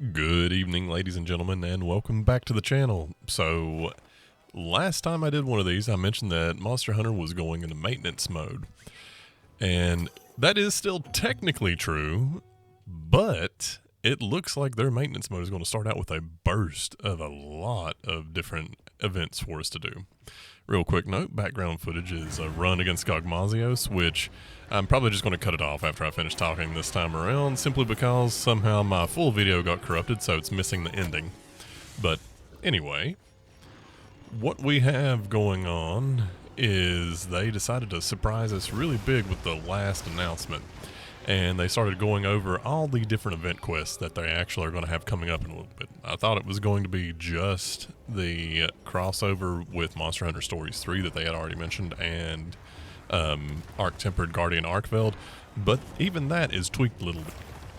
Good evening, ladies and gentlemen, and welcome back to the channel. So, last time I did one of these, I mentioned that Monster Hunter was going into maintenance mode. And that is still technically true, but it looks like their maintenance mode is going to start out with a burst of a lot of different events for us to do. Real quick note, background footage is a run against Goggmazios, which I'm probably just going to cut it off after I finish talking this time around, simply because somehow my full video got corrupted, so it's missing the ending. But anyway, what we have going on is they decided to surprise us really big with the last announcement. And they started going over all the different event quests that they actually are going to have coming up in a little bit. I thought it was going to be just the crossover with Monster Hunter Stories 3 that they had already mentioned and Tempered Guardian Arkveld, but even that is tweaked a little bit.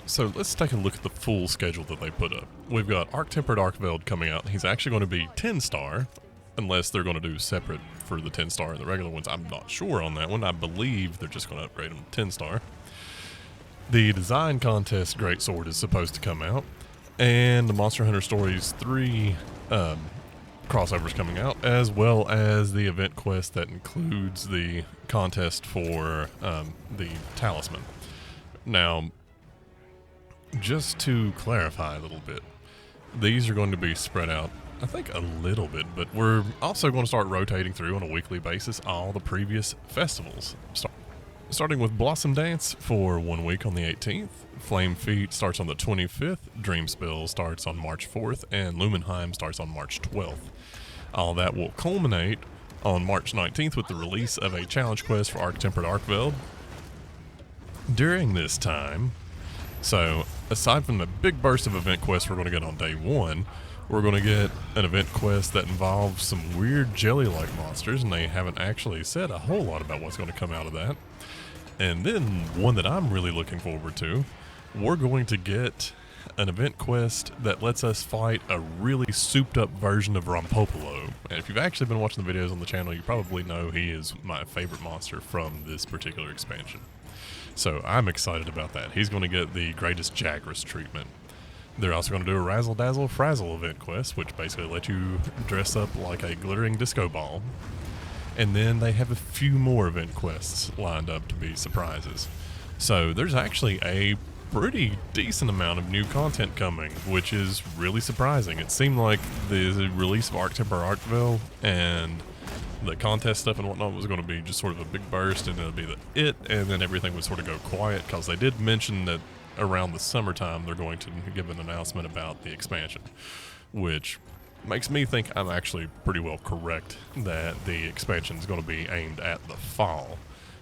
So let's take a look at the full schedule that they put up. We've got Tempered Arkveld coming out. He's actually going to be 10-star, unless they're going to do separate for the 10-star and the regular ones. I'm not sure on that one. I believe they're just going to upgrade him to 10-star. The Design Contest Greatsword is supposed to come out, and the Monster Hunter Stories 3 crossovers coming out, as well as the event quest that includes the contest for the Talisman. Now, just to clarify a little bit, these are going to be spread out, I think, a little bit, but we're also going to start rotating through on a weekly basis all the previous festivals. Starting with Blossom Dance for 1 week on the 18th, Flame Feet starts on the 25th, Dream Spill starts on March 4th, and Lumenheim starts on March 12th. All that will culminate on March 19th with the release of a challenge quest for Tempered Arkveld. During this time, so aside from the big burst of event quests we're going to get on day 1, we're going to get an event quest that involves some weird jelly-like monsters, and they haven't actually said a whole lot about what's going to come out of that. And then one that I'm really looking forward to, we're going to get an event quest that lets us fight a really souped-up version of Rampopolo. And if you've actually been watching the videos on the channel, you probably know he is my favorite monster from this particular expansion. So I'm excited about that. He's going to get the greatest Jagras treatment. They're also going to do a Razledazzle Frazzle event quest, which basically lets you dress up like a glittering disco ball. And then they have a few more event quests lined up to be surprises. So there's actually a pretty decent amount of new content coming, which is really surprising. It seemed like the release of Tempered Arkveld and the contest stuff and whatnot was going to be just sort of a big burst, and it'll be it, and then everything would sort of go quiet, because they did mention that around the summertime they're going to give an announcement about the expansion, which makes me think I'm actually pretty well correct that the expansion is going to be aimed at the fall,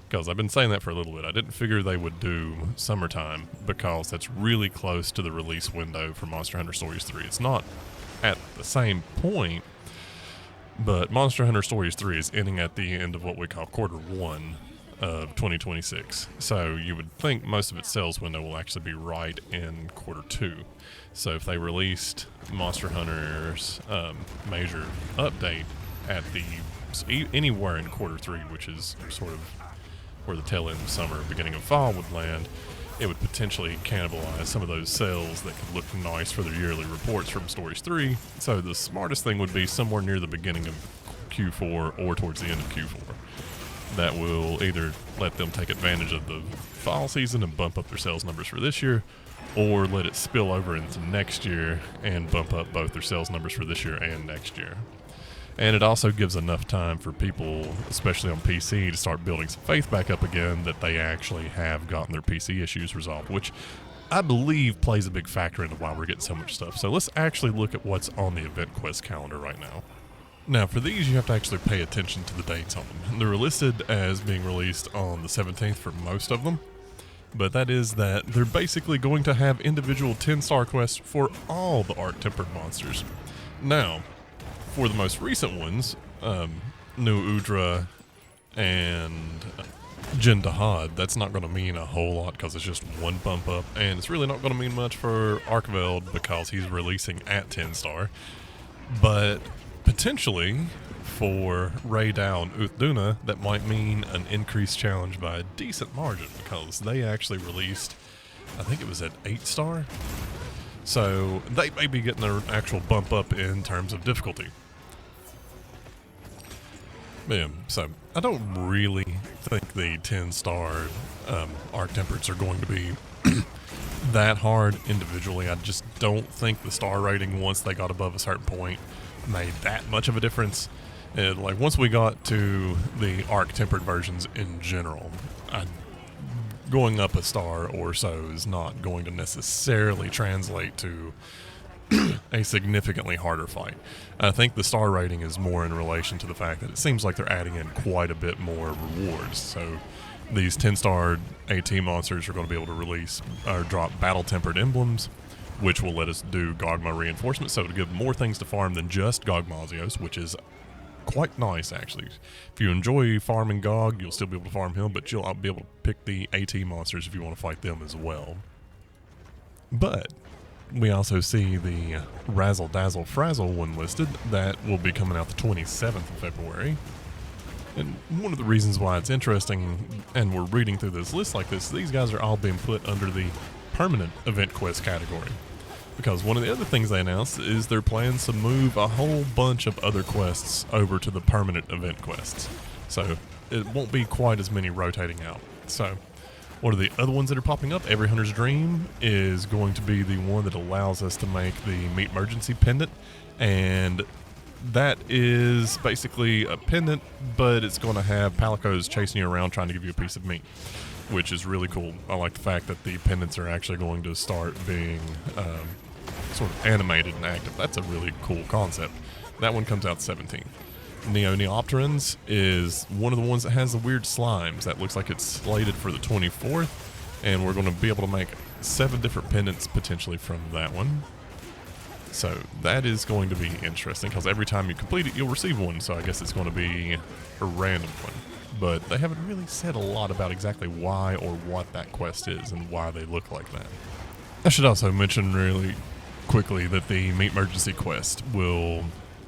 because I've been saying that for a little bit. I didn't figure they would do summertime, because that's really close to the release window for Monster Hunter Stories 3. It's not at the same point, but Monster Hunter Stories 3 is ending at the end of what we call quarter 1 of 2026. So you would think most of its sales window will actually be right in quarter 2. So if they released Monster Hunter's major update at anywhere in quarter 3, which is sort of where the tail end of summer, beginning of fall would land, it would potentially cannibalize some of those sales that could look nice for their yearly reports from Stories 3. So the smartest thing would be somewhere near the beginning of Q4 or towards the end of Q4. That will either let them take advantage of the fall season and bump up their sales numbers for this year, or let it spill over into next year and bump up both their sales numbers for this year and next year. And it also gives enough time for people, especially on PC, to start building some faith back up again that they actually have gotten their PC issues resolved, which I believe plays a big factor into why we're getting so much stuff. So let's actually look at what's on the event quest calendar right now. Now, for these, you have to actually pay attention to the dates on them. They're listed as being released on the 17th for most of them, but that is that they're basically going to have individual 10-star quests for all the Tempered monsters. Now, for the most recent ones, New Udra and Jin Dahad, that's not going to mean a whole lot because it's just one bump up, and it's really not going to mean much for Arkveld because he's releasing at 10-star. But potentially for Ray Dow and Uthduna, that might mean an increased challenge by a decent margin, because they actually released, I think it was at 8-star. So they may be getting an actual bump up in terms of difficulty. Yeah, so I don't really think the 10-star Arc Tempereds are going to be that hard individually. I just don't think the star rating, once they got above a certain point, made that much of a difference. And like once we got to the Arc Tempered versions in general, going up a star or so is not going to necessarily translate to a significantly harder fight. I think the star rating is more in relation to the fact that it seems like they're adding in quite a bit more rewards. So these 10-star AT monsters are going to be able to release or drop Battle-Tempered Emblems, which will let us do Goggma reinforcement, so to give more things to farm than just Goggmazios, which is quite nice, actually. If you enjoy farming Gog, you'll still be able to farm him, but you'll be able to pick the AT monsters if you want to fight them as well. But we also see the Razledazzle Frazzle one listed. That will be coming out the 27th of February. And one of the reasons why it's interesting, and we're reading through this list like this, these guys are all being put under the permanent event quest category. Because one of the other things they announced is their plans to move a whole bunch of other quests over to the permanent event quests. So it won't be quite as many rotating out. So what are the other ones that are popping up? Every Hunter's Dream is going to be the one that allows us to make the Meat Emergency pendant. And that is basically a pendant, but it's going to have palicos chasing you around trying to give you a piece of meat, which is really cool. I like the fact that the pendants are actually going to start being sort of animated and active. That's a really cool concept. That one comes out 17th. Neopterans is one of the ones that has the weird slimes. That looks like it's slated for the 24th, and we're going to be able to make 7 different pendants potentially from that one. So that is going to be interesting, because every time you complete it, you'll receive one, so I guess it's going to be a random one. But they haven't really said a lot about exactly why or what that quest is and why they look like that. I should also mention really quickly that the Meat Emergency quest will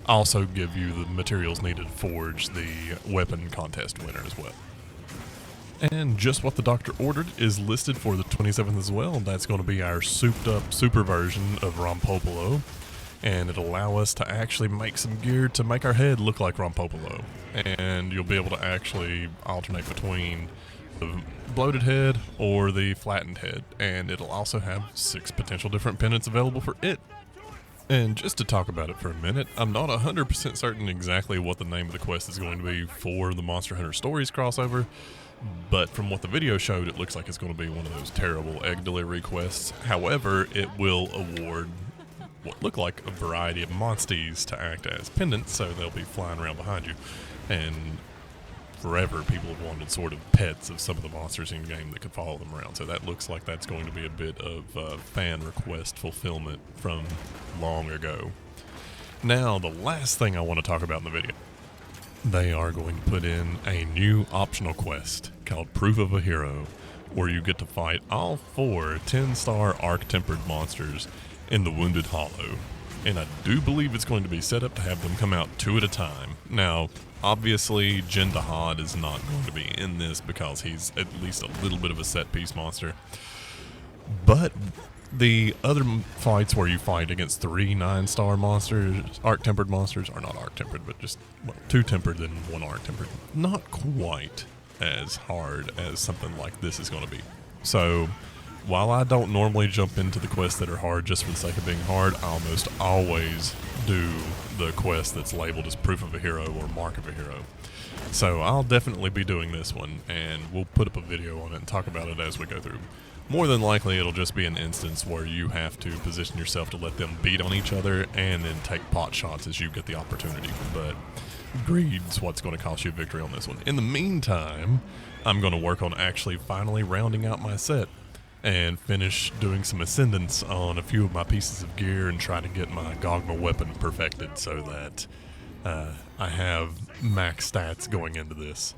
also give you the materials needed to forge the weapon contest winner as well. And just what the doctor ordered is listed for the 27th as well. That's going to be our souped up super version of Rampopolo, and it'll allow us to actually make some gear to make our head look like Rampopolo. And you'll be able to actually alternate between the bloated head or the flattened head, and it'll also have 6 potential different pendants available for it. And just to talk about it for a minute, I'm not 100% certain exactly what the name of the quest is going to be for the Monster Hunter Stories crossover, but from what the video showed, it looks like it's going to be one of those terrible egg delivery quests. However, it will award what look like a variety of monsties to act as pendants, so they'll be flying around behind you. And forever, people have wanted sort of pets of some of the monsters in the game that could follow them around. So that looks like that's going to be a bit of fan request fulfillment from long ago. Now, the last thing I want to talk about in the video. They are going to put in a new optional quest called Proof of a Hero, where you get to fight all 4 10-star Arc-Tempered monsters in the Wounded Hollow. And I do believe it's going to be set up to have them come out 2 at a time. Now, obviously, Jindahad is not going to be in this because he's at least a little bit of a set-piece monster. But the other fights where you fight against 3 9-star monsters, Arc-Tempered monsters, are not Arc-Tempered, but just 2 tempered and 1 Arc-Tempered, not quite as hard as something like this is going to be. So, while I don't normally jump into the quests that are hard just for the sake of being hard, I almost always do the quest that's labeled as Proof of a Hero or Mark of a Hero. So I'll definitely be doing this one, and we'll put up a video on it and talk about it as we go through. More than likely, it'll just be an instance where you have to position yourself to let them beat on each other and then take pot shots as you get the opportunity. But greed's what's going to cost you victory on this one. In the meantime, I'm going to work on actually finally rounding out my set and finish doing some ascendants on a few of my pieces of gear and try to get my Goggma weapon perfected so that I have max stats going into this.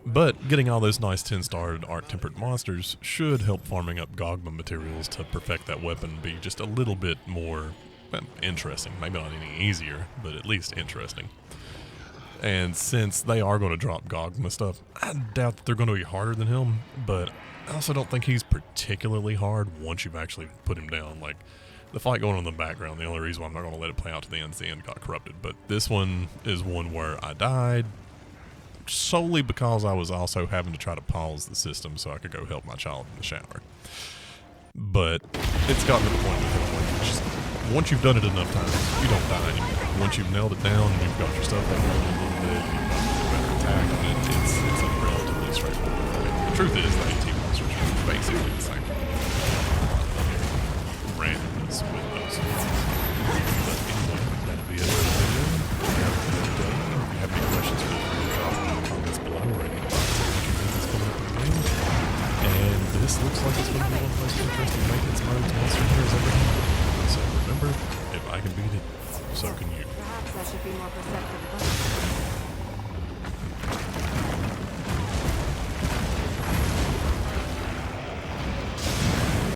But getting all those nice 10-star Arc-Tempered monsters should help farming up Goggma materials to perfect that weapon be just a little bit more interesting. Maybe not any easier, but at least interesting. And since they are going to drop Goggma stuff, I doubt that they're going to be harder than him, but I also don't think he's particularly hard once you've actually put him down. Like, the fight going on in the background. The only reason why I'm not going to let it play out to the end is the end got corrupted. But this one is one where I died solely because I was also having to try to pause the system so I could go help my child in the shower. But it's gotten to the point where once you've done it enough times, you don't die anymore. Once you've nailed it down and you've got your stuff down a little bit, you've got a better attack, and it's a relatively straightforward fight. The truth is, the 18 monsters are basically the same